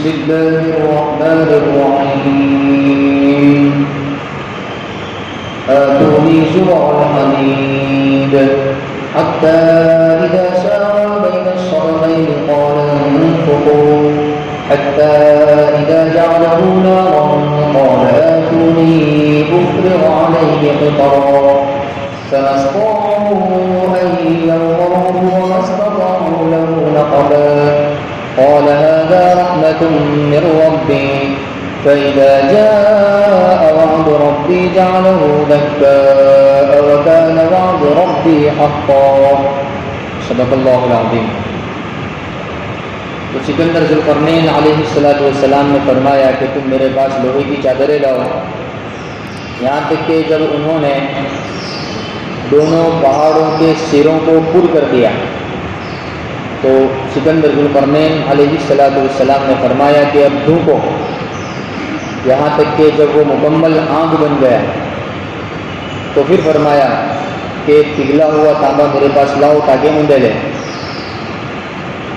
بسم الله الرحمن الرحيم آتوني زبر الحديد حتى إذا ساوى بين الصدفين قال انفخوا حتى إذا جعله نارا قال آتوني أفرغ عليه قطرا فما استطاعوا أن ينظروه وما استطاعوا له نقبا قال هذا رحمة من ربي فإذا جاء وعد ربي جعله دكاء وكان وعد ربي حقا صدق الله العظيم. تو سکندر ذوالقرنین علیہ السلام نے فرمایا کہ تم میرے پاس لوہے کی چادریں لاؤ. یہاں تک کہ جب انہوں نے دونوں پہاڑوں کے سروں کو پر کر دیا تو سکندر ذوالقرنین علیہ السلام نے فرمایا کہ اب ڈھونکو. یہاں تک کہ جب وہ مکمل آگ بن گیا تو پھر فرمایا کہ پگھلا ہوا تانبا میرے پاس لاؤ تاکہ اونڈے لیں.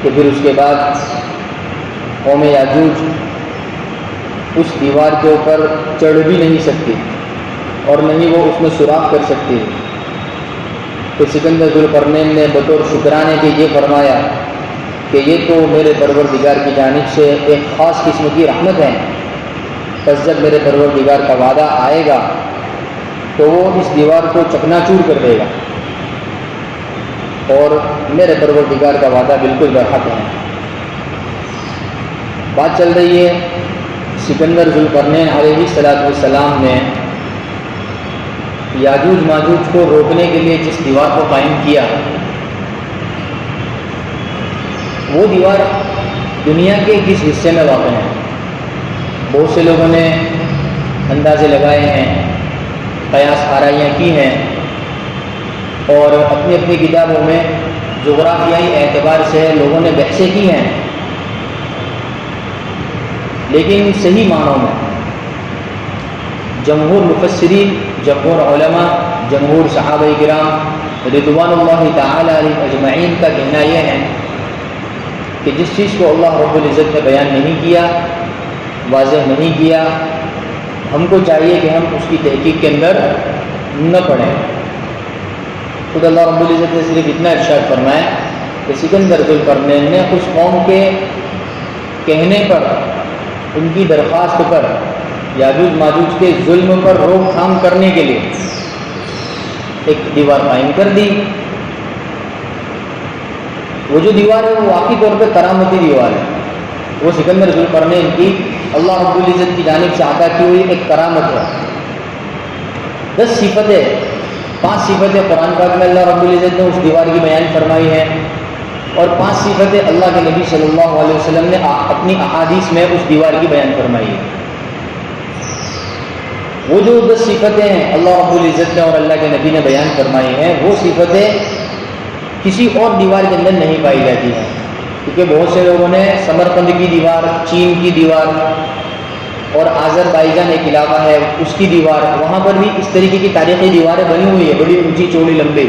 کہ پھر اس کے بعد قوم یاجوج اس دیوار کے اوپر چڑھ بھی نہیں سکتی اور نہ ہی وہ اس میں سوراخ کر سکتی. تو سکندر ذوالقرنین نے بطور شکرانے کے یہ فرمایا کہ یہ تو میرے پروردگار کی جانب سے ایک خاص قسم کی رحمت ہے. پس جب میرے پروردگار کا وعدہ آئے گا تو وہ اس دیوار کو چکنا چور کر دے گا اور میرے پروردگار کا وعدہ بالکل برحق ہے. بات چل رہی ہے سکندر ذوالقرنین علیہ السلام نے یاجوج ماجوج کو روکنے کے لیے جس دیوار کو قائم کیا وہ دیوار دنیا کے کس حصے میں واقع ہے. بہت سے لوگوں نے اندازے لگائے ہیں، قیاس آرائیاں کی ہیں اور اپنی اپنی کتابوں میں جغرافیائی اعتبار سے لوگوں نے بحثیں کی ہیں، لیکن صحیح معنوں میں جمہور مفسرین، جمہور علماء، جمہور صحابہ کرام رضوان اللہ تعالی علیہم اجمعین کا کہنا یہ ہے کہ جس چیز کو اللہ رب العزت نے بیان نہیں کیا، واضح نہیں کیا، ہم کو چاہیے کہ ہم اس کی تحقیق کے اندر نہ پڑیں. خود اللہ رب العزت نے صرف اتنا ارشاد فرمایا کہ سکندر ذوالقرنین نے اس قوم کے کہنے پر، ان کی درخواست پر، یاجوج ماجوج کے ظلم پر روک تھام کرنے کے لیے ایک دیوار قائم کر دی. وہ جو دیوار ہے وہ واقعی طور پہ کرامتی دیوار ہے. وہ سکندر ذوالقرنین کی اللہ رب العزت کی جانب سے عطا کی ہوئی ایک کرامت ہے. 10 صفتیں، 5 صفتیں قرآن پاک میں اللہ رب العزت نے اس دیوار کی بیان فرمائی ہیں اور 5 صفتیں اللہ کے نبی صلی اللہ علیہ وسلم نے اپنی احادیث میں اس دیوار کی بیان فرمائی ہے. وہ جو 10 صفتیں ہیں اللہ رب العزت نے اور اللہ کے نبی نے بیان فرمائی ہیں، وہ صفتیں کسی اور دیوار کے اندر نہیں پائی جاتی ہیں. کیونکہ بہت سے لوگوں نے سمرقند کی دیوار، چین کی دیوار اور آذربائیجان ایک علاقہ ہے اس کی دیوار، وہاں پر بھی اس طریقے کی تاریخی دیواریں بنی ہوئی ہے، بڑی اونچی چوڑی لمبی.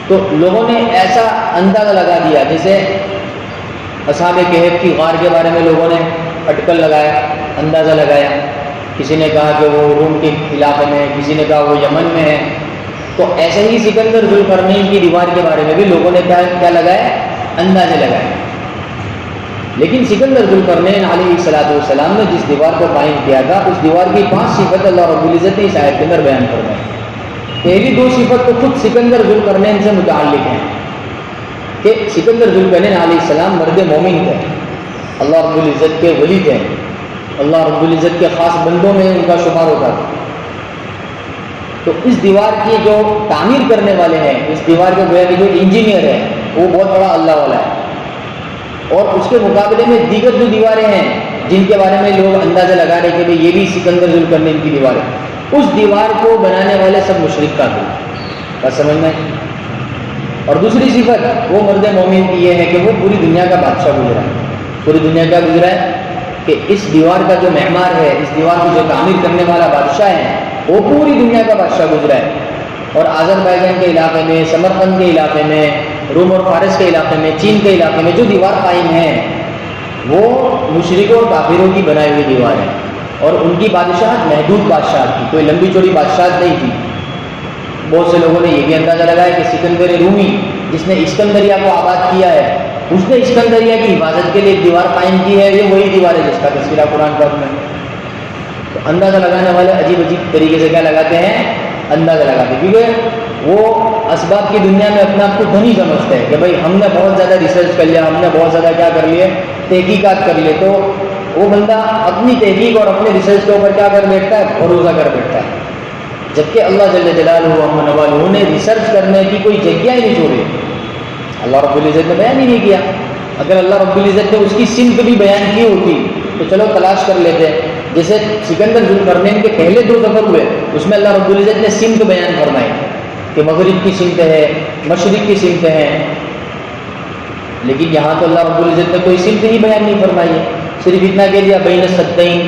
تو لوگوں نے ایسا اندازہ لگا دیا جیسے اصحاب کہف کی غار کے بارے میں لوگوں نے اٹکل لگایا، اندازہ لگایا. کسی نے کہا کہ وہ روم کے علاقے میں ہے، کسی نے کہا وہ یمن میں ہے. تو ایسے ہی سکندر ذوالقرنین کی دیوار کے بارے میں بھی لوگوں نے کیا لگایا؟ اندازے لگائے. لیکن سکندر ذوالقرنین علیہ السلام نے جس دیوار کو قائم کیا تھا اس دیوار کی 5 صفت اللہ رب العزت نے اس آیت کے اندر بیان فرمائی. پہلی 2 صفت تو خود سکندر ذوالقرنین سے متعلق ہیں کہ سکندر ذوالقرنین علیہ السلام مرد مومن تھے، اللہ رب العزت کے ولی تھے، اللہ رب العزت کے خاص بندوں میں ان کا شمار ہوتا تھا. تو اس دیوار کی جو تعمیر کرنے والے ہیں، اس دیوار کے گویا کہ جو انجینئر ہے وہ بہت بڑا اللہ والا ہے. اور اس کے مقابلے میں دیگر جو دیواریں ہیں جن کے بارے میں لوگ اندازہ لگا رہے کہ یہ بھی سکندر ذوالقرنین کی دیوار ہے، اس دیوار کو بنانے والے سب مشرک کا تھے. بات سمجھ میں؟ اور دوسری صفت وہ مرد مومن کی یہ ہے کہ وہ پوری دنیا کا بادشاہ گزرا ہے. پوری دنیا کا گزرا ہے کہ اس دیوار کا جو معمار ہے، اس دیوار کی جو تعمیر کرنے والا بادشاہ ہے، وہ پوری دنیا کا بادشاہ گزرا ہے. اور آذربائیجان کے علاقے میں، سمرقند کے علاقے میں، روم اور فارس کے علاقے میں، چین کے علاقے میں جو دیوار قائم ہے وہ مشرکوں اور کافروں کی بنائی ہوئی دیوار ہے، اور ان کی بادشاہت محدود بادشاہت تھی، کوئی لمبی چوڑی بادشاہت نہیں تھی۔ بہت سے لوگوں نے یہ بھی اندازہ لگایا کہ سکندر رومی جس نے اسکندریہ کو آباد کیا ہے، اس نے اسکندریہ کی حفاظت کے لیے ایک دیوار قائم کی ہے، یہ وہی دیوار ہے جس کا تذکرہ قرآن پاک میں۔ تو اندازہ لگانے والے عجیب عجیب طریقے سے کیا لگاتے ہیں، اندازہ لگاتے ہیں، کیونکہ وہ اسباب کی دنیا میں اپنا آپ کو دھنی سمجھتے ہیں کہ بھائی ہم نے بہت زیادہ ریسرچ کر لیا، ہم نے بہت زیادہ کیا کر لیے، تحقیقات کر لیے۔ تو وہ بندہ اپنی تحقیق اور اپنے ریسرچ کے اوپر کیا کر بیٹھتا ہے، بھروسہ کر بیٹھتا ہے، جبکہ اللہ جل جلالہ و نے ریسرچ کرنے کی کوئی جگہ ہی نہیں چھوڑی۔ اللہ رب العزت نے بیان ہی نہیں کیا۔ اگر اللہ رب العزت نے اس کی سمت بھی بیان کی ہوتی تو چلو تلاش کر لیتے، جیسے سکندر ذوالقرنین کے پہلے 2 سفر ہوئے، اس میں اللہ رب العزت نے سمت بیان فرمائی کہ مغرب کی سمت ہے، مشرق کی سمت ہے، لیکن یہاں تو اللہ رب العزت نے کوئی سمت ہی بیان نہیں فرمائی ہے، صرف اتنا کہہ دیا بین السدین۔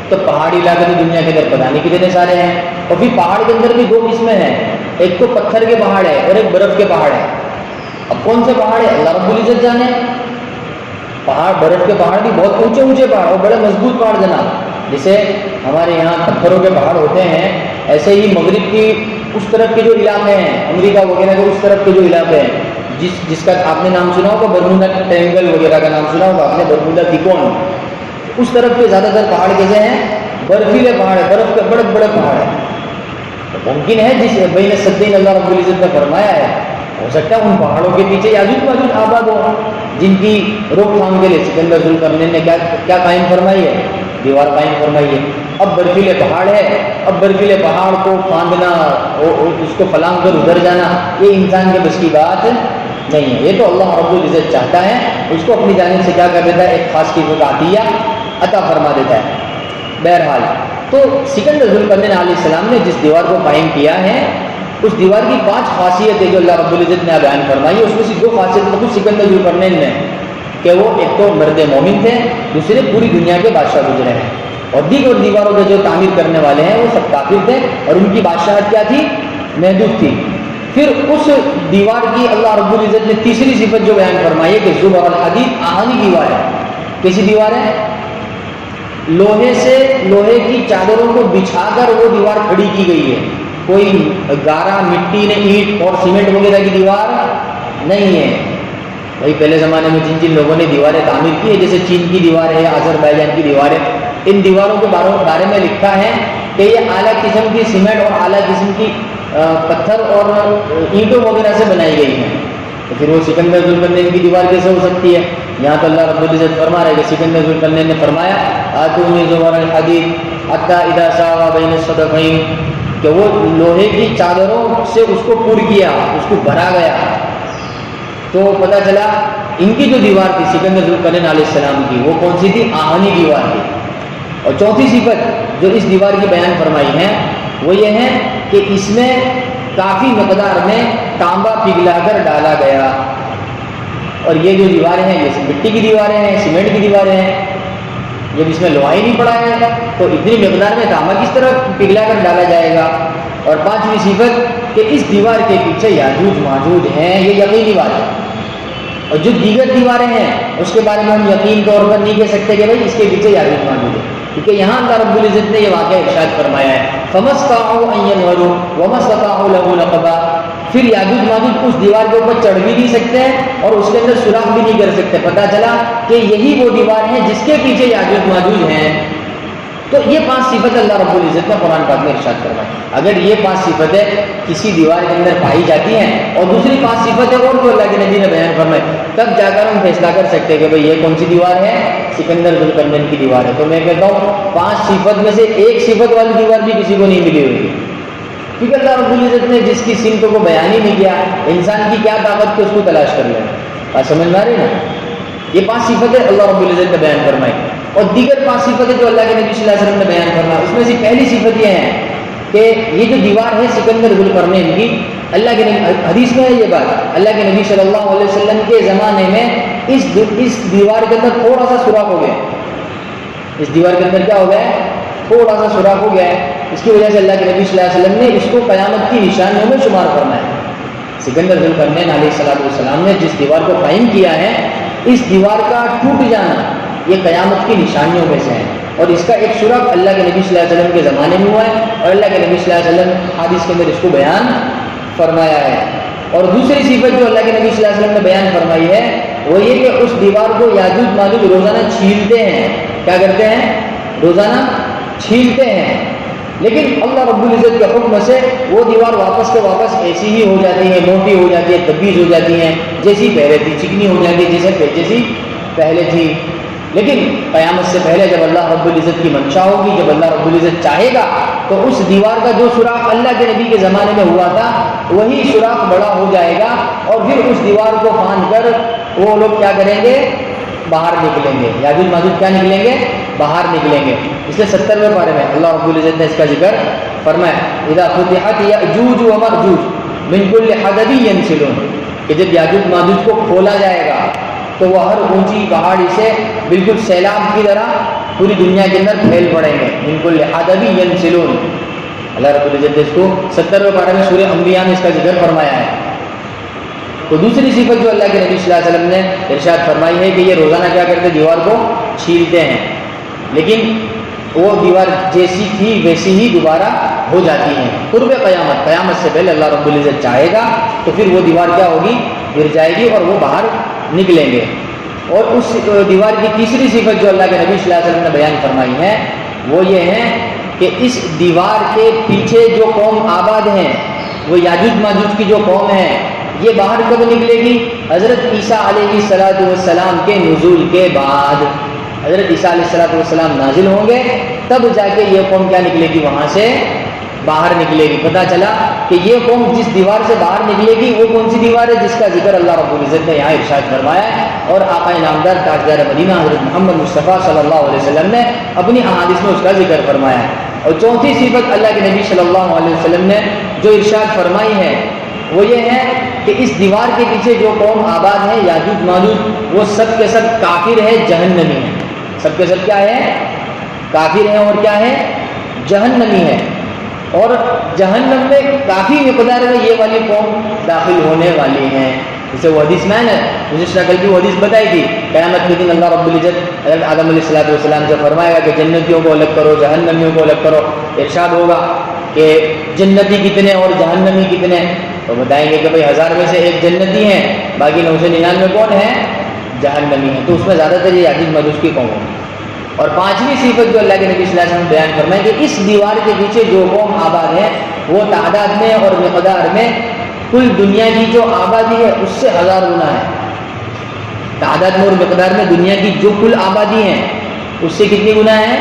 تو پہاڑی علاقے تو دنیا کے اندر پتہ نہیں کتنے سارے ہیں، اور پھر پہاڑ کے اندر بھی 2 قسمیں ہیں، ایک تو پتھر کے پہاڑ ہے اور ایک برف کے پہاڑ ہے۔ اب کون سے پہاڑ ہے اللہ رب العزت جانے۔ پہاڑ، برف کے پہاڑ بھی بہت اونچے اونچے پہاڑ اور بڑے مضبوط پہاڑ جناب، جیسے ہمارے یہاں پتھروں کے پہاڑ ہوتے ہیں، ایسے ہی مغرب کی اس طرف کے جو علاقے ہیں، امریکہ وغیرہ کے اس طرف کے جو علاقے ہیں، جس کا آپ نے نام سنا ہوگا برمودا ٹرینگل وغیرہ کا نام سنا ہوگا آپ نے، برمودا تریکون، اس طرف کے زیادہ تر پہاڑ کیسے ہیں، برفیلے پہاڑ ہیں، برف کے بڑے بڑے پہاڑ ہیں۔ تو ممکن ہے جس بین السدین اللہ رب العزت نے فرمایا ہے، ہو سکتا ہے ان پہاڑوں کے پیچھے یاجوج ماجوج آباد ہو، جن کی روک تھام کے لیے سکندر ذوالقرنین نے کیا قائم فرمائی ہے، دیوار قائم فرمائی ہے۔ اب برفیلے پہاڑ ہے، اب برفیلے پہاڑ کو پھاندنا اور اس کو پھلانگ کر ادھر جانا، یہ انسان کے بس کی بات نہیں ہے، یہ تو اللہ رب العزت چاہتا ہے، اس کو اپنی جانب سے کیا کر دیتا ہے، ایک خاص چیز کا عطیہ عطا فرما دیتا ہے۔ بہرحال تو سکندر ذوالقرنین علیہ السلام نے جس دیوار کو قائم کیا ہے، اس دیوار کی 5 خاصیتیں جو اللہ رب العزت نے بیان فرمائی ہے، اس میں سے 2 خاصیتیں خود سکندر ذوالقرنین میں، کہ وہ ایک تو مرد مومن تھے، دوسرے پوری دنیا کے بادشاہ گزرے ہیں، اور دیگر دیواروں کے جو تعمیر کرنے والے ہیں وہ سب کافر تھے، اور ان کی بادشاہت کیا تھی، محدود تھی۔ پھر اس دیوار کی اللہ رب العزت نے تیسری صفت جو بیان فرمائی ہے کہ زبر الحدید، آہنی دیوار ہے۔ کیسی دیوار ہے؟ لوہے کی چادروں کو بچھا کر وہ دیوار کھڑی کی گئی ہے، کوئی گارا مٹی نے اینٹ اور سیمنٹ وغیرہ کی دیوار نہیں ہے۔ بھائی پہلے زمانے میں جن جن لوگوں نے دیواریں تعمیر کی ہے، جیسے چین کی دیوار ہے، آذربائیجان کی دیوار ہے، ان دیواروں کے بارے میں لکھا ہے کہ یہ اعلیٰ قسم کی سیمنٹ اور اعلیٰ قسم کی پتھر اور اینٹوں وغیرہ سے بنائی گئی ہیں۔ تو پھر وہ سکندر ذوالقرنین کی دیوار کیسے ہو سکتی ہے؟ یہاں تو اللہ رب العزت فرما رہا ہے کہ سکندر ذوالقرنین نے فرمایا آتونی زبر الحدید حتی اذا ساوی بین الصدفین، کہ وہ لوہے کی چادروں سے اس کو پر کیا، اس کو بھرا گیا، تو پتہ چلا ان کی جو دیوار تھی سکندر ذوالقرنین علیہ السلام کی، وہ کون سی تھی؟ آہنی دیوار تھی۔ اور چوتھی صفت جو اس دیوار کی بیان فرمائی ہے وہ یہ ہے کہ اس میں کافی مقدار میں تانبا پگھلا کر ڈالا گیا، اور یہ جو دیواریں ہیں یہ مٹی کی دیواریں ہیں، سیمنٹ کی دیواریں ہیں، جب اس میں لوہا ہی نہیں پڑا ہے تو اتنی مقدار میں تانبا کس طرح پگھلا کر ڈالا جائے گا۔ اور 5ویں صفت کہ اس دیوار کے پیچھے یاجوج ماجوج ہیں، یہ یقینی بات ہے، اور جو دیگر دیواریں ہیں اس کے بارے میں ہم یقین طور پر نہیں کہہ سکتے کہ بھائی اس کے پیچھے یاجوج ماجوج ہیں، کیونکہ یہاں اللہ رب العزت نے یہ واقعہ ارشاد فرمایا ہے فَمَا اسْتَطَاعُوا أَن يَظْهَرُوا وَمَا اسْتَطَاعُوا لَهُ نَقْبًا۔ پھر یاجوج ماجوج اس دیوار کے اوپر چڑھ بھی نہیں سکتے اور اس کے اندر سوراخ بھی نہیں کر سکتے۔ پتہ چلا کہ یہی وہ دیوار ہے جس کے پیچھے یاجوج ماجوج ہیں۔ تو یہ 5 صفت اللہ رب العزت نے قرآن پاک میں ارشاد فرمائی۔ اگر یہ 5 صفتیں کسی دیوار کے اندر پائی جاتی ہیں اور دوسری 5 صفتیں اور جو اللہ کے نبی نے بیان فرمائی، تب جا کر ہم فیصلہ کر سکتے ہیں کہ بھئی یہ کون سی دیوار ہے، سکندر ذوالقرنین کی دیوار ہے۔ تو میں کہتا ہوں 5 صفت میں سے ایک صفت والی دیوار بھی کسی کو نہیں ملی ہوئی، کیونکہ اللہ رب العزت نے جس کی سمتوں کو بیان ہی نہیں کیا، انسان کی کیا طاقت کہ اس کو تلاش کر لیں۔ بات سمجھ میں آ رہی نا؟ یہ 5 صفتیں اللہ رب العزت نے بیان فرمائی، اور دیگر 5 صفتیں جو اللہ کے نبی صلی اللہ علیہ وسلم نے بیان فرمائی، اس میں سے پہلی صفت یہ ہے کہ یہ جو دیوار ہے سکندر ذوالقرنین کی، اللہ کے نبی حدیث میں ہے یہ بات، اللہ کے نبی صلی اللہ علیہ وسلم کے زمانے میں اس دیوار کے اندر تھوڑا سا سوراخ ہو گیا، اس دیوار کے اندر کیا ہو گیا ہے، تھوڑا سا سوراخ ہو گیا ہے، اس کی وجہ سے اللہ کے نبی صلی اللہ علیہ وسلم نے اس کو قیامت کی نشانیوں میں شمار فرمایا۔ سکندر ذوالقرنین علیہ السلام نے جس دیوار کو قائم کیا ہے، اس دیوار کا ٹوٹ جانا یہ قیامت کی نشانیوں میں سے ہیں، اور اس کا ایک سراغ اللہ کے نبی صلی اللہ علیہ وسلم کے زمانے میں ہوا ہے، اور اللہ کے نبی صلی اللہ علیہ وسلم حدیث کے اندر اس کو بیان فرمایا ہے۔ اور دوسری صفت جو اللہ کے نبی صلی اللہ علیہ وسلم نے بیان فرمائی ہے وہ یہ کہ اس دیوار کو یاجوج ماجوج روزانہ چھیلتے ہیں۔ کیا کرتے ہیں؟ روزانہ چھیلتے ہیں، لیکن اللہ رب العزت کے حکم سے وہ دیوار واپس کے واپس ایسی ہی ہو جاتی ہے، موٹی ہو جاتی ہے، تبدیل ہو جاتی ہیں، جیسی پہلے تھی، چکنی ہو جاتی ہے جیسی پہلے تھی۔ لیکن قیامت سے پہلے جب اللہ رب العزت کی منشا ہوگی، جب اللہ رب العزت چاہے گا تو اس دیوار کا جو سوراخ اللہ کے نبی کے زمانے میں ہوا تھا وہی سوراخ بڑا ہو جائے گا، اور پھر اس دیوار کو پھاند کر وہ لوگ کیا کریں گے؟ باہر نکلیں گے۔ یاجوج ماجوج کیا نکلیں گے؟ باہر نکلیں گے۔ اس لیے 70ویں پارے میں اللہ رب العزت نے اس کا ذکر فرمایا، اذا فتحت یاجوج و ماجوج من کل حدب ینسلون، کہ جب یاجوج ماجوج کو کھولا جائے گا تو وہ ہر اونچی پہاڑی سے بالکل سیلاب کی طرح پوری دنیا کے اندر پھیل پڑیں گے۔ من کل حدب ینسلون، اللہ رب العزت نے اس کو 70ویں پارے میں سورہ انبیاء میں اس کا ذکر فرمایا ہے۔ تو دوسری صفت جو اللہ کے نبی صلی اللہ علیہ وسلم نے ارشاد فرمائی ہے کہ یہ روزانہ کیا کرتے؟ دیوار کو چھیلتے ہیں، لیکن وہ دیوار جیسی تھی ویسی ہی دوبارہ ہو جاتی ہیں قرب قیامت۔ قیامت سے پہلے اللہ رب العزت چاہے گا تو پھر وہ دیوار کیا ہوگی؟ گر جائے گی اور وہ باہر نکلیں گے۔ اور اس دیوار کی تیسری صفت جو اللہ کے نبی صلی اللہ علیہ وسلم نے بیان فرمائی ہے وہ یہ ہے کہ اس دیوار کے پیچھے جو قوم آباد ہیں، وہ یاجوج ماجوج کی جو قوم ہے، یہ باہر کب نکلے گی؟ حضرت عیسیٰ علیہ السلام کے نزول کے بعد۔ حضرت عیسیٰ علیہ السلام نازل ہوں گے تب جا کے یہ قوم کیا نکلے گی؟ وہاں سے باہر نکلے گی۔ پتہ چلا کہ یہ قوم جس دیوار سے باہر نکلے گی وہ کون سی دیوار ہے؟ جس کا ذکر اللہ رب العزت نے یہاں ارشاد فرمایا ہے، اور آقا نامدار تاجدار مدینہ حضرت محمد مصطفیٰ صلی اللہ علیہ وسلم نے اپنی احادیث میں اس کا ذکر فرمایا ہے۔ اور چوتھی صفت اللہ کے نبی صلی اللہ علیہ وسلم نے جو ارشاد فرمائی ہے وہ یہ ہے کہ اس دیوار کے پیچھے جو قوم آباد ہے یاجوج ماجوج، وہ سب کے سب کافر ہے، جہنمی ہے۔ سب کے سب کیا ہے؟ کافر ہیں، اور کیا ہے؟ جہنمی ہے۔ اور جہنم میں کافی مقدار میں یہ والی قوم داخل ہونے والی ہیں۔ جسے وہ حدیث میں نے مجھے شکل کی وہ حدیث بتائی تھی، قیامت کے دن اللہ رب العزت حضرت آدم علیہ السلام سے فرمائے گا کہ جنتیوں کو الگ کرو، جہنمیوں کو الگ کرو۔ ارشاد ہوگا کہ جنتی کتنے اور جہنمی کتنے؟ تو بتائیں گے کہ بھائی 1000 میں سے ایک جنتی ہیں، باقی 999 کون ہیں؟ جہنمی ہیں۔ تو اس میں زیادہ تر یہ یاجوج ماجوج کی قوم ہے۔ اور پانچویں صفت جو اللہ کے نبی صلی اللہ علیہ وسلم بیان فرمائے کہ اس دیوار کے پیچھے جو قوم آباد ہے وہ تعداد میں اور مقدار میں کل دنیا کی جو آبادی ہے اس سے 1000 گنا ہے۔ تعداد میں اور مقدار میں دنیا کی جو کل آبادی ہے اس سے کتنی گنا ہے؟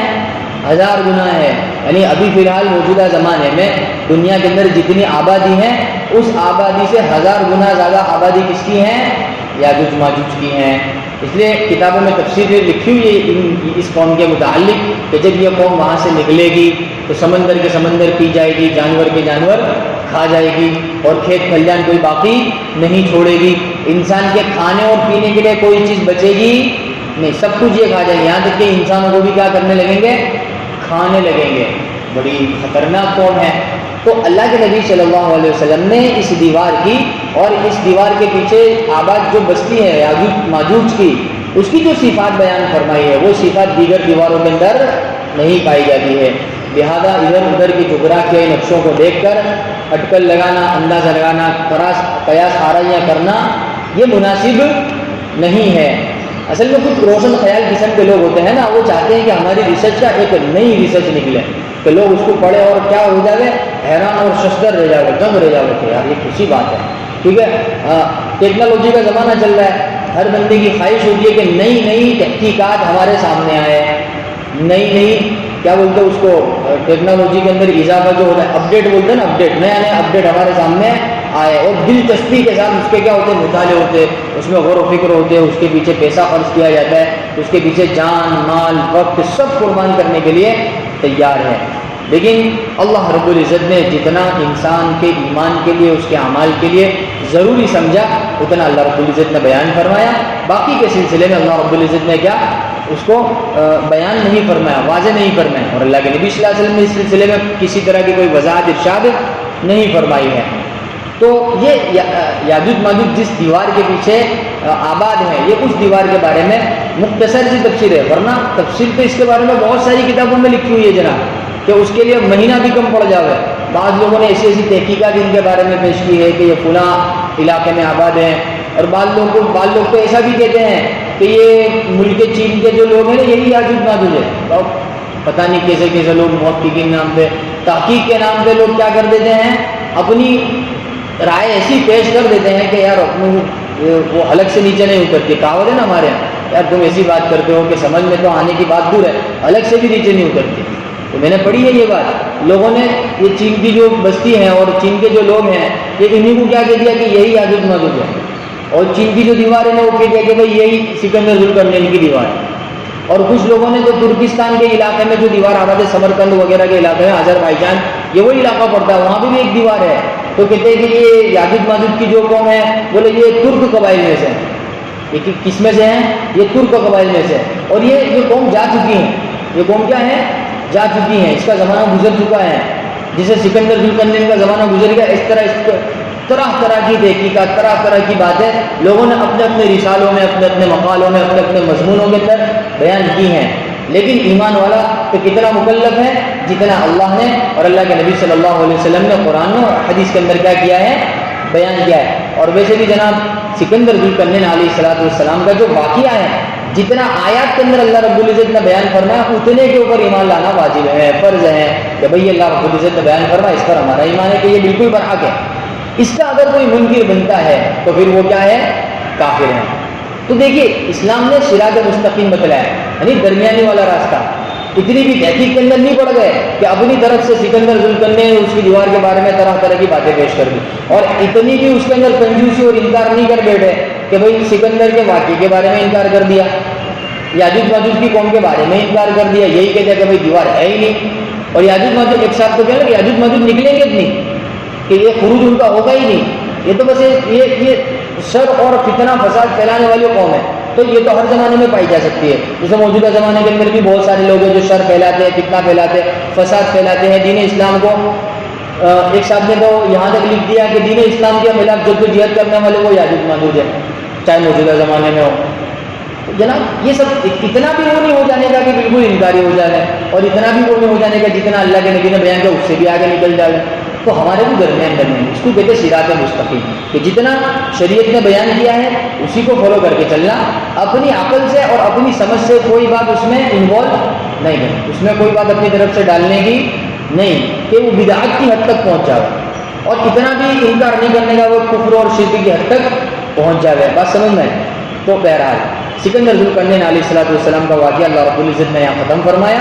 1000 گنا ہے۔ یعنی ابھی فی الحال موجودہ زمانے میں دنیا کے اندر جتنی آبادی ہے اس آبادی سے 1000 گنا زیادہ آبادی کس کی ہے؟ یاجوج ماجوج کی ہیں۔ اس لیے کتابوں میں تفسیر لکھی ہوئی ہے اس قوم کے متعلق کہ جب یہ قوم وہاں سے نکلے گی تو سمندر کے سمندر پی جائے گی، جانور کے جانور کھا جائے گی، اور کھیت کھلیان کوئی باقی نہیں چھوڑے گی۔ انسان کے کھانے اور پینے کے لیے کوئی چیز بچے گی نہیں، سب کچھ یہ کھا جائیں گے، یہاں تک کہ انسانوں کو بھی کیا کرنے لگیں گے؟ کھانے لگیں گے۔ بڑی خطرناک قوم ہے۔ تو اللہ کے نبی صلی اللہ علیہ وسلم نے اس دیوار کی اور اس دیوار کے پیچھے آباد جو بستی ہے یاجوج ماجوج کی، اس کی جو صفات بیان فرمائی ہے وہ صفات دیگر دیواروں کے اندر نہیں پائی جاتی ہے۔ لہذا ادھر ادھر کی جغرافیائی نقشوں کو دیکھ کر اٹکل لگانا، اندازہ لگانا، قیاس آرائیاں کرنا یہ مناسب نہیں ہے۔ اصل میں کچھ روشن خیال قسم کے لوگ ہوتے ہیں نا، وہ چاہتے ہیں کہ ہماری ریسرچ کا ایک نئی ریسرچ نکلے کہ لوگ اس کو پڑھے اور کیا ہو جائے؟ حیران اور ششدر رہ جاؤ، دنگ رہ جاؤ کہ یار یہ خوشی بات ہے۔ ٹھیک ہے، ٹیکنالوجی کا زمانہ چل رہا ہے، ہر بندے کی خواہش ہوتی ہے کہ نئی نئی تحقیقات ہمارے سامنے آئے، نئی کیا بولتے ہیں اس کو، ٹیکنالوجی کے اندر اضافہ جو ہوتا ہے، اپڈیٹ بولتے ہیں نا، اپڈیٹ، نیا اپڈیٹ ہمارے سامنے آئے، اور دلچسپی کے ساتھ اس کے کیا ہوتے ہیں؟ مطالعے ہوتے ہیں، اس میں غور و فکر ہوتے ہیں، اس کے پیچھے پیسہ خرچ کیا جاتا ہے، اس کے پیچھے جان مال وقت سب قربان کرنے کے لیے تیار ہے۔ لیکن اللہ رب العزت نے جتنا انسان کے ایمان کے لیے، اس کے اعمال کے لیے ضروری سمجھا اتنا اللہ رب العزت نے بیان فرمایا۔ باقی کے سلسلے میں اللہ رب العزت نے کیا اس کو بیان نہیں فرمایا، واضح نہیں فرمایا، اور اللہ کے نبی صلی اللہ علیہ وسلم نے اس سلسلے میں کسی طرح کی کوئی وضاحت ارشاد نہیں فرمائی ہے۔ تو یہ یاجوج ماجوج جس دیوار کے پیچھے آباد ہے، یہ اس دیوار کے بارے میں مختصر سی تفسیر ہے، ورنہ تفسیر تو اس کے بارے میں بہت ساری کتابوں میں لکھی ہوئی ہے جناب، کہ اس کے لیے مہینہ بھی کم پڑ جاوے۔ بعض لوگوں نے ایسی ایسی تحقیقات ان کے بارے میں پیش کی ہے کہ یہ فلاں علاقے میں آباد ہیں، اور بعض لوگ تو ایسا بھی کہتے ہیں کہ یہ ملک چین کے جو لوگ ہیں نا یہی یاجوج ماجوج ہے۔ اور پتہ نہیں کیسے کیسے لوگ محققین کے نام پہ، تحقیق کے نام پہ لوگ کیا کر دیتے ہیں، اپنی رائے ایسی پیش کر دیتے ہیں کہ یار وہ حلق سے نیچے نہیں اترتی، کہاوت ہے نا ہمارے یہاں، یار تم ایسی بات کرتے ہو کہ سمجھ میں تو آنے کی بات دور ہے، حلق سے بھی نیچے نہیں اترتی۔ تو میں نے پڑھی ہے یہ بات، لوگوں نے یہ چین کی جو بستی ہیں اور چین کے جو لوگ ہیں یہ انہیں کو کیا کہہ دیا کہ یہی یاجوج ماجوج ہے، اور چین کی جو دیوار ہے نا وہ کہہ دیا کہ بھائی یہی سکندر ذوالقرنین کی دیوار ہے۔ اور کچھ لوگوں نے جو ترکستان کے علاقے میں جو دیوار آباد ہے، سمرقند وغیرہ کے علاقے میں، آذربائیجان یہ وہی علاقہ پڑتا ہے، وہاں بھی ایک دیوار ہے، تو کہتے ہیں کہ یہ یاجوج ماجوج کی جو قوم ہے بولے یہ ترک قبائل میں سے ہے۔ یہ کس میں سے ہیں؟ یہ ترک قبائل میں سے، اور یہ قوم جا چکی ہیں، یہ قوم کیا ہے؟ جا چکی ہیں، اس کا زمانہ گزر چکا ہے، جسے سکندر ذوالقرنین کا زمانہ گزر گیا۔ اس طرح طرح کی تحقیقات، طرح طرح کی باتیں لوگوں نے اپنے اپنے رسالوں میں، اپنے اپنے مقالوں میں، اپنے اپنے مضمونوں کے اندر بیان کی ہیں۔ لیکن ایمان والا تو کتنا مکلف ہے؟ جتنا اللہ نے اور اللہ کے نبی صلی اللہ علیہ وسلم نے قرآن اور حدیث کے اندر کیا کیا ہے؟ بیان کیا ہے۔ اور ویسے بھی جناب سکندر ذوالقرنین علیہ السلام کا جو واقعہ ہے، جتنا آیات کے اندر اللہ رب العزت نے بیان فرمایا اتنے کے اوپر ایمان لانا واجب ہے، فرض ہے کہ بھئی اللہ رب العزت نے بیان فرمایا، اس پر ہمارا ایمان ہے کہ یہ بالکل برحق ہے۔ اس کا اگر کوئی منکر بنتا ہے تو پھر وہ کیا ہے؟ کافر ہے۔ تو دیکھیے اسلام نے صراط مستقیم بتلایا، یعنی درمیانی والا راستہ۔ اتنی بھی تحقیق کے اندر نہیں پڑ گئے کہ اپنی طرف سے سکندر ذوالقرنین اس کی دیوار کے بارے میں طرح طرح کی باتیں پیش کر دی، اور اتنی بھی اس کے اندر کنجوسی اور انکار نہیں کر بیٹھے کہ بھئی سکندر کے واقعے کے بارے میں انکار کر دیا، یاجوج ماجوج کی قوم کے بارے میں انکار کر دیا، یہی کہتے ہیں کہ بھئی دیوار ہے ہی نہیں، اور یاجوج ماجوج ایک ساتھ تو کہہ رہے یاجوج ماجوج نکلیں گے نہیں، کہ یہ خروج ان کا ہوگا ہی نہیں، یہ تو بس یہ شر اور فتنہ فساد پھیلانے والی قوم ہے، تو یہ تو ہر زمانے میں پائی جا سکتی ہے۔ جیسے موجودہ زمانے کے اندر بھی بہت سارے لوگ ہیں جو شر پھیلاتے ہیں، فتنہ پھیلاتے ہیں، فساد پھیلاتے ہیں دین اسلام کو۔ ایک صاحب نے تو یہاں تک لکھ دیا کہ دین اسلام کے خلاف جدوجہد کرنے والے وہ یاجوج ماجوج ہے، چاہے موجودہ زمانے میں ہو۔ جناب یہ سب اتنا بھی وہ نہیں ہو جانے کا کہ بالکل انکاری ہو جائے، اور اتنا بھی وہ نہیں ہو جانے کا جتنا اللہ کے نبی نے بیان کیا اس سے بھی آگے نکل جائے، تو ہمارے بھی درمیان درمیان اس کو کہتے ہیں صراط مستقیم، کہ جتنا شریعت نے بیان کیا ہے اسی کو فالو کر کے چلنا، اپنی عقل سے اور اپنی سمجھ سے کوئی بات اس میں انوالو نہیں کرنی، اس میں کوئی بات اپنی طرف سے ڈالنے کی نہیں کہ وہ بدعت کی حد تک پہنچ جائے، اور اتنا بھی انکار نہیں کرنے کا وہ کفر اور شرک کی حد تک پہنچ جائے۔ بات سمجھ میں؟ تو بہرحال سکندر ذوالقرنین علیہ السلام کا واقعہ اللہ رب العزت نے یہاں ختم فرمایا،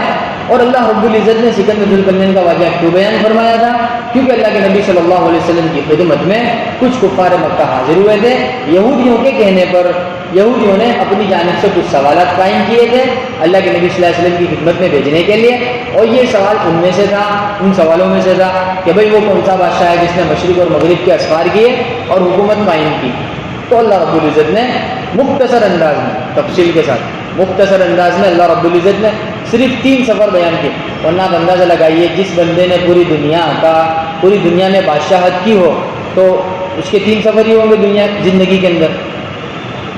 اور اللہ رب العزت نے سکندر ذوالقرنین کا واقعہ کیوں بیان فرمایا تھا؟ کیونکہ اللہ کے نبی صلی اللہ علیہ وسلم کی خدمت میں کچھ کفار مکہ حاضر ہوئے تھے، یہودیوں کے کہنے پر یہودیوں نے اپنی جانب سے کچھ سوالات قائم کیے تھے اللہ کے نبی صلی اللہ علیہ وسلم کی خدمت میں بھیجنے کے لیے، اور یہ سوال ان میں سے تھا، ان سوالوں میں سے تھا کہ بھئی وہ کون سا بادشاہ ہے جس نے مشرق اور مغرب کے اسفار کیے اور حکومت قائم کی؟ تو اللہ رب العزت نے مختصر انداز میں، تفصیل کے ساتھ مختصر انداز میں اللہ رب العزت نے صرف 3 سفر بیان کیے، ورنہ آپ اندازہ لگائیے جس بندے نے پوری دنیا میں بادشاہت کی ہو تو اس کے 3 سفر ہی ہوں گے زندگی کے اندر۔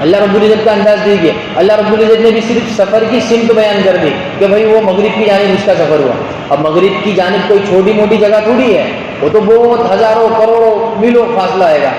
اللہ رب العزت کا انداز دیکھیے، اللہ رب العزت نے بھی صرف سفر کی سمت بیان کر دی کہ بھائی وہ مغرب کی جانب اس کا سفر ہوا۔ اب مغرب کی جانب کوئی چھوٹی موٹی جگہ تھوڑی ہے، وہ تو بہت ہزاروں کروڑوں میلوں فاصلہ آئے گا۔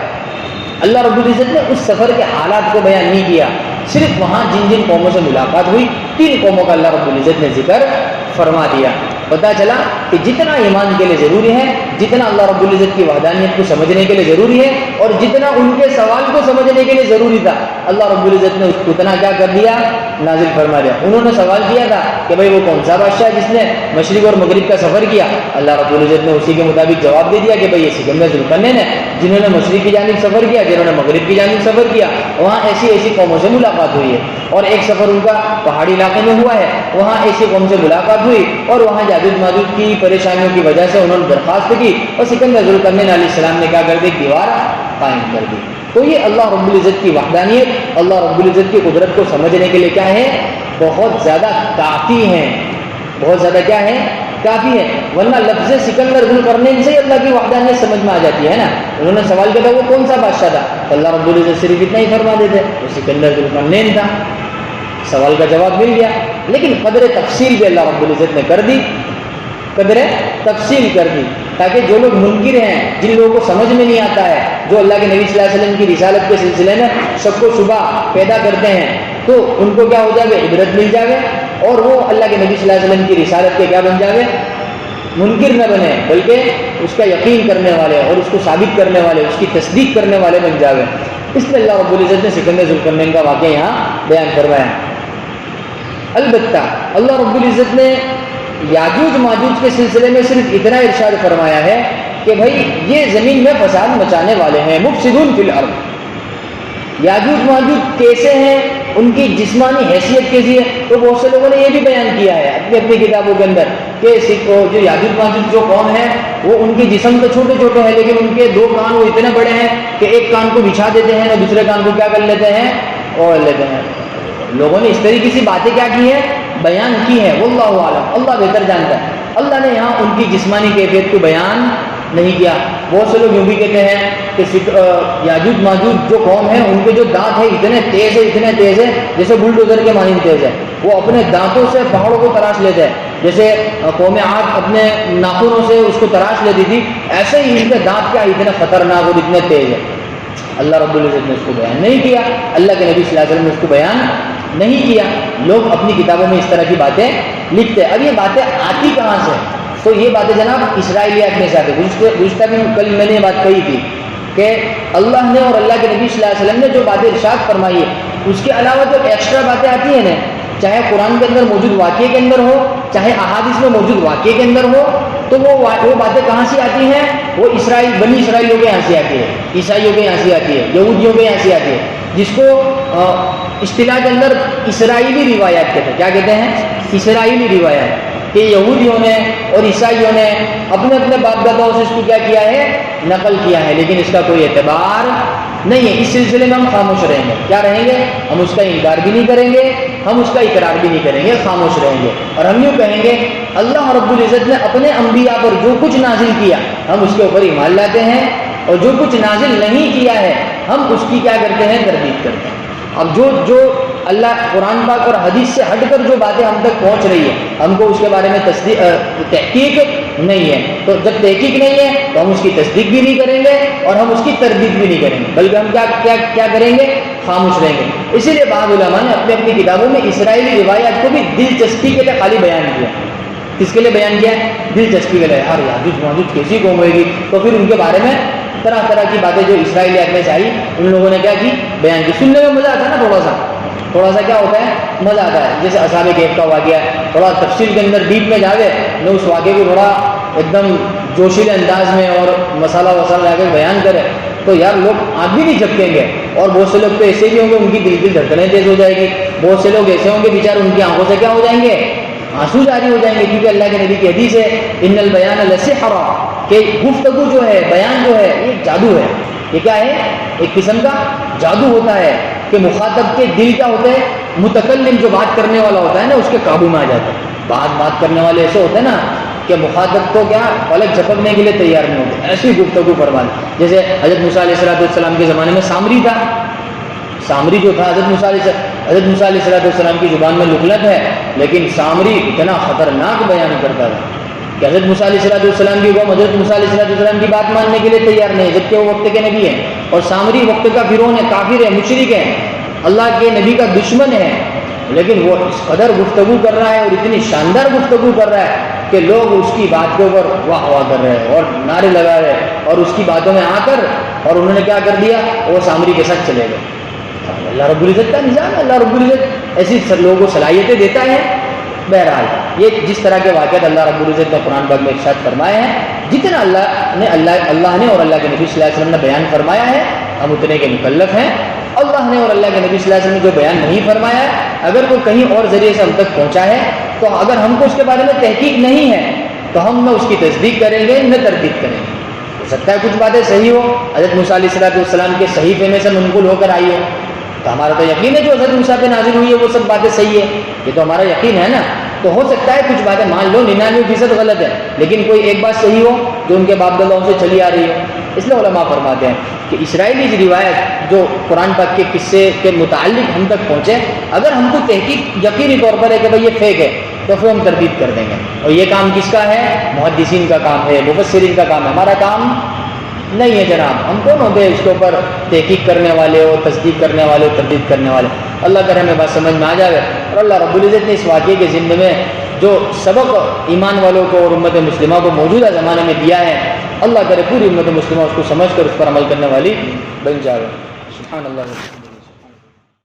اللہ رب العزت نے اس سفر کے حالات کو بیان نہیں کیا، صرف وہاں جن جن قوموں سے ملاقات ہوئی 3 قوموں کا اللہ رب العزت نے ذکر فرما دیا۔ پتہ چلا کہ جتنا ایمان کے لیے ضروری ہے، جتنا اللہ رب العزت کی وحدانیت کو سمجھنے کے لیے ضروری ہے، اور جتنا ان کے سوال کو سمجھنے کے لیے ضروری تھا، اللہ رب العزت نے اس کو اتنا کیا کر دیا؟ نازل فرما دیا۔ انہوں نے سوال کیا تھا کہ بھئی وہ کون سا بادشاہ ہے جس نے مشرق اور مغرب کا سفر کیا؟ اللہ رب العزت نے اسی کے مطابق جواب دے دیا کہ بھئی یہ سکندر ذوالقرنین ہے، جنہوں نے مشرق کی جانب سفر کیا، جنہوں نے مغرب کی جانب سفر کیا، وہاں ایسی ایسی قوموں سے ملاقات ہوئی ہے، اور ایک سفر ان کا پہاڑی علاقے میں ہوا ہے، وہاں ایسی قوم سے ملاقات ہوئی، اور وہاں یاجوج ماجوج کی پریشانیوں کی وجہ سے انہوں نے درخواست کی، اور سکندر ذوالقرنین علیہ السلام نے کیا کر دی؟ ایک دیوار قائم کر دی۔ تو یہ اللہ رب العزت کی وحدانیت، اللہ رب العزت کی قدرت کو سمجھنے کے لیے کیا ہے؟ بہت زیادہ کافی ہیں، بہت زیادہ کیا ہے؟ کافی ہے۔ ورنہ لفظ سکندر ذوالقرنین سے ہی اللہ کی وحدانیت سمجھ میں آ جاتی ہے نا۔ انہوں نے سوال کیا تھا وہ کون سا بادشاہ تھا، تو اللہ رب العزت صرف اتنا ہی فرما دیتے وہ سکندر ذوالقرنین تھا۔ سوال کا جواب مل گیا. لیکن قدر تفصیل بھی اللہ رب العزت نے کر دی, قدر تفصیل کر دی, تاکہ جو لوگ منکر ہیں, جن لوگوں کو سمجھ میں نہیں آتا ہے, جو اللہ کے نبی صلی اللہ علیہ وسلم کی رسالت کے سلسلے میں شک و شبہ پیدا کرتے ہیں, تو ان کو کیا ہو جائے گا, عبرت مل جائے گا, اور وہ اللہ کے نبی صلی اللہ علیہ وسلم کی رسالت کے کیا بن جائے گا, منکر نہ بنے, بلکہ اس کا یقین کرنے والے اور اس کو ثابت کرنے والے, اس کی تصدیق کرنے والے بن جائے گا. اس لیے اللہ رب العزت نے سکندر ذوالقرنین کا واقعہ یہاں بیان کروایا. البتہ اللہ رب العزت نے یاجوج ماجوج کے سلسلے میں صرف اتنا ارشاد فرمایا ہے کہ بھائی یہ زمین میں فساد مچانے والے ہیں, مفسدون فی الارض. یاجوج ماجوج کیسے ہیں, ان کی جسمانی حیثیت کیسی ہے, تو بہت سے لوگوں نے یہ بھی بیان کیا ہے اپنی اپنی کتابوں کے اندر کہ جو یاجوج ماجوج جو قوم ہے وہ ان کے جسم تو چھوٹے چھوٹے ہیں, لیکن ان کے 2 کان وہ اتنے بڑے ہیں کہ ایک کان کو بچھا دیتے ہیں اور دوسرے کان کو کیا کر لیتے ہیں, اوڑھ لیتے ہیں. لوگوں نے اس طریقے سے باتیں کیا کی ہیں, بیان کی ہے, واللہ اعلم, اللہ بہتر جانتا ہے. اللہ نے یہاں ان کی جسمانی کیفیت کو بیان نہیں کیا. بہت سے لوگ یوں بھی کہتے ہیں کہ یاجوج ماجوج جو قوم ہے ان کے جو دانت ہے اتنے تیز ہے جیسے بلڈوزر کے مانند تیز ہے. وہ اپنے دانتوں سے پہاڑوں کو تراش لیتے ہیں, جیسے قوم عاد اپنے ناخنوں سے اس کو تراش لیتی تھی, ایسے ہی ان کے دانت کیا اتنے خطرناک اور اتنے تیز ہے. اللہ رب العزت نے اس کو بیان نہیں کیا, اللہ کے نبی صلی اللہ علیہ وسلم نے اس کو بیان نہیں کیا. لوگ اپنی کتابوں میں اس طرح کی باتیں لکھتے ہیں. اب یہ باتیں آتی کہاں سے, تو یہ باتیں جناب اسرائیلیات میں سے آتی. گزشتہ میں کل میں نے یہ بات کہی تھی کہ اللہ نے اور اللہ کے نبی صلی اللہ علیہ وسلم نے جو باتیں ارشاد فرمائی ہے, اس کے علاوہ جو ایکسٹرا باتیں آتی ہیں نا, چاہے قرآن کے اندر موجود واقعے کے اندر ہو, چاہے احادیث میں موجود واقعے کے اندر ہو, تو وہ باتیں کہاں سے آتی ہیں, وہ بنی اسرائیلیوں کے یہاں سے آتی ہے, عیسائیوں کے یہاں سے آتی ہے, یہودیوں کے یہاں سے آتی ہے, جس کو اصطلاح کے اندر اسرائیلی روایات کہتے ہیں. کیا کہتے ہیں, اسرائیلی روایات, کہ یہودیوں نے اور عیسائیوں نے اپنے اپنے باپ داداؤں سے اس کو کیا کیا ہے, نقل کیا ہے, لیکن اس کا کوئی اعتبار نہیں ہے. اس سلسلے میں ہم خاموش رہیں گے. کیا رہیں گے, ہم اس کا انکار بھی نہیں کریں گے, ہم اس کا اقرار بھی نہیں کریں گے, خاموش رہیں گے. اور ہم یوں کہیں گے اللہ رب العزت نے اپنے انبیاء پر جو کچھ نازل کیا ہم اس کے اوپر ایمان لاتے ہیں, اور جو کچھ نازل نہیں کیا ہے ہم اس کی کیا کرتے ہیں, تردید کرتے ہیں. اب جو اللہ قرآن پاک اور حدیث سے ہٹ کر جو باتیں ہم تک پہنچ رہی ہے, ہم کو اس کے بارے میں تحقیق نہیں ہے. تو جب تحقیق نہیں ہے تو ہم اس کی تصدیق بھی نہیں کریں گے اور ہم اس کی تردید بھی نہیں کریں گے, بلکہ ہم کیا کریں گے, خاموش رہیں گے. اسی لیے بعض علماء نے اپنی کتابوں میں اسرائیلی روایات کو بھی دلچسپی کے لیے خالی بیان کیا. کس کے لیے بیان کیا, دلچسپی کے لیے. یار یاجوج ماجوج کیسی قوم ہوئے گی, تو پھر ان کے بارے میں طرح طرح کی باتیں جو اسرائیلیات میں سے آئی ان لوگوں نے کیا کی, بیان کی. سننے میں مزہ آتا ہے نا, تھوڑا سا کیا ہوتا ہے, مزہ آتا ہے. جیسے اصحاب کہف کا واقعہ ہے, تھوڑا تفصیل کے اندر ڈیپ میں جا گئے, میں اس واقعے کو تھوڑا ایک دم جوشیلے انداز میں اور مسالہ وسالہ لا کے بیان کرے تو یار لوگ آنکھ بھی نہیں جھپکیں گے. اور بہت سے لوگ تو ایسے بھی ہوں گے ان کی دل کی دھڑکنیں تیز ہو جائے گی. بہت سے لوگ ایسے ہوں گے بیچارے ان کی آنکھوں سے کیا ہو جائیں گے, آنسو جاری ہو جائیں گے, کیونکہ اللہ کے نبی کی حدیث ہے ان البیان لسحر, کہ گفتگو جو ہے, بیان جو ہے, یہ جادو ہے. یہ کیا ہے, ایک قسم کا جادو ہوتا ہے کہ مخاطب کے دل کیا ہوتا ہے, متکلم جو بات کرنے والا ہوتا ہے نا اس کے قابو میں آ جاتا ہے. بات کرنے والے ایسے ہوتے ہیں نا کہ مخاطب کو کیا پلک جھپکنے کے لیے تیار نہیں ہوتے, ایسی گفتگو فرماتے. جیسے حضرت موسیٰ علیہ السلام کے زمانے میں سامری تھا. سامری جو تھا, حضرت موسیٰ علیہ السلام کی زبان میں لغلت ہے, لیکن سامری اتنا خطرناک بیان کرتا تھا کہ حضرت موسیٰ علیہ السلام کی قوم حضرت موسیٰ علیہ السلام کی بات ماننے کے لیے تیار نہیں, جبکہ وہ وقت کے نبی ہیں. اور سامری وقت کا فرعون ہے, کافر ہے, مشرک ہے, اللہ کے نبی کا دشمن ہے, لیکن وہ اس قدر گفتگو کر رہا ہے اور اتنی شاندار گفتگو کر رہا ہے کہ لوگ اس کی بات کے اوپر واہ واہ کر رہے ہیں اور نعرے لگا رہے ہیں, اور اس کی باتوں میں آ کر اور انہوں نے کیا کر دیا, وہ سامری کے ساتھ چلے گئے. اللہ رب العزت کا نظام ہے, اللہ رب العزت ایسی لوگوں کو صلاحیتیں دیتا ہے. بہرحال یہ جس طرح کے واقعات اللہ رب العزت نے قرآن پاک میں ارشاد فرمائے ہیں, جتنا اللہ نے اور اللہ کے نبی صلی اللہ علیہ وسلم نے بیان فرمایا ہے ہم اتنے کے مکلف ہیں. اللہ نے اور اللہ کے نبی صلی اللہ علیہ وسلم نے جو بیان نہیں فرمایا ہے, اگر کوئی کہیں اور ذریعے سے ہم تک پہنچا ہے تو اگر ہم کو اس کے بارے میں تحقیق نہیں ہے تو ہم نہ اس کی تصدیق کریں گے نہ تردید کریں گے. ہو سکتا ہے کچھ باتیں صحیح ہو, حضرت موسیٰ علیہ السلام کے صحیفے میں سے منقول ہو کر آئی ہو, تو ہمارا تو یقین ہے جو حضرت موسیٰ پہ نازل ہوئی ہے وہ سب باتیں صحیح ہے, یہ تو ہمارا یقین ہے نا. تو ہو سکتا ہے کچھ باتیں مان لو 99% غلط ہے, لیکن کوئی ایک بات صحیح ہو جو ان کے باپ داداؤں سے چلی آ رہی ہو. اس لیے علماء فرماتے ہیں کہ اسرائیلی روایت جو قرآن پاک کے قصے کے متعلق ہم تک پہنچے، اگر ہم کو تحقیق یقینی طور پر ہے کہ بھئی یہ فیک ہے تو پھر ہم تردید کر دیں گے، اور یہ کام کس کا ہے؟ محدثین کا کام ہے، مفسرین کا کام ہے، ہمارا کام نہیں ہے جناب۔ ہم کون ہوتے ہیں اس کے اوپر تحقیق کرنے والے اور تصدیق کرنے والے اور تردید کرنے والے؟ اللہ کرے ہمیں بات سمجھ میں آ جائے، اور اللہ رب العزت نے اس واقعے کے ذمے میں جو سبق ایمان والوں کو اور امت مسلمہ کو موجودہ زمانے میں دیا ہے، اللہ کرے پوری امت مسلمہ اس کو سمجھ کر اس پر عمل کرنے والی بن جائے۔ سبحان اللہ۔